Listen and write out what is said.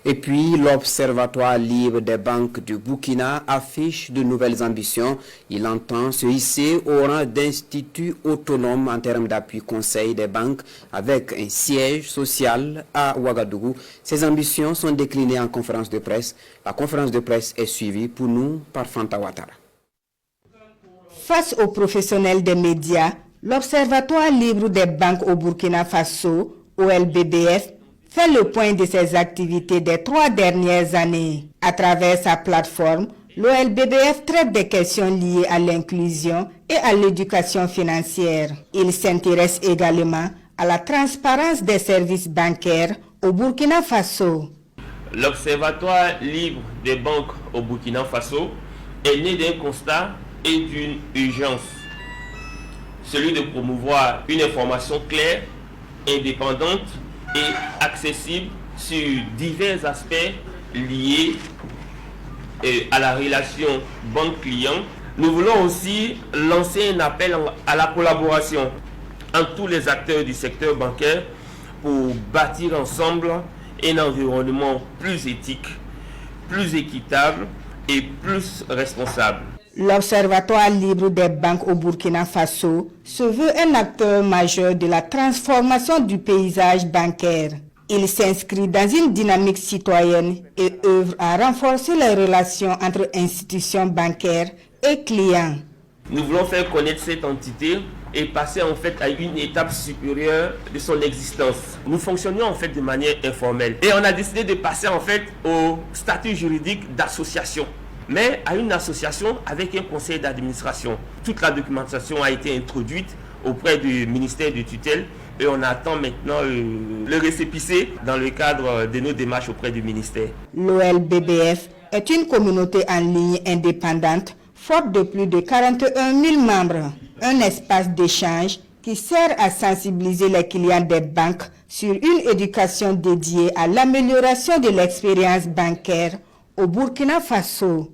Et puis, l'Observatoire libre des banques du Burkina affiche de nouvelles ambitions. Il entend se hisser au rang d'institut autonome en termes d'appui conseil des banques avec un siège social à Ouagadougou. Ces ambitions sont déclinées en conférence de presse. La conférence de presse est suivie pour nous par Fanta Ouattara. Face aux professionnels des médias, l'Observatoire libre des banques au Burkina Faso, OLBBF, fait le point de ses activités des 3 dernières années. À travers sa plateforme, l'OLBBF traite des questions liées à l'inclusion et à l'éducation financière. Il s'intéresse également à la transparence des services bancaires au Burkina Faso. L'Observatoire libre des banques au Burkina Faso est né d'un constat et d'une urgence, celui de promouvoir une information claire, indépendante et accessible sur divers aspects liés à la relation banque-client. Nous voulons aussi lancer un appel à la collaboration entre tous les acteurs du secteur bancaire pour bâtir ensemble un environnement plus éthique, plus équitable et plus responsable. L'Observatoire libre des banques au Burkina Faso se veut un acteur majeur de la transformation du paysage bancaire. Il s'inscrit dans une dynamique citoyenne et œuvre à renforcer les relations entre institutions bancaires et clients. Nous voulons faire connaître cette entité et passer en fait à une étape supérieure de son existence. Nous fonctionnions en fait de manière informelle et on a décidé de passer en fait au statut juridique d'association, mais à une association avec un conseil d'administration. Toute la documentation a été introduite auprès du ministère de tutelle et on attend maintenant le récépissé dans le cadre de nos démarches auprès du ministère. L'OLBBF est une communauté en ligne indépendante forte de plus de 41 000 membres. Un espace d'échange qui sert à sensibiliser les clients des banques sur une éducation dédiée à l'amélioration de l'expérience bancaire au Burkina Faso.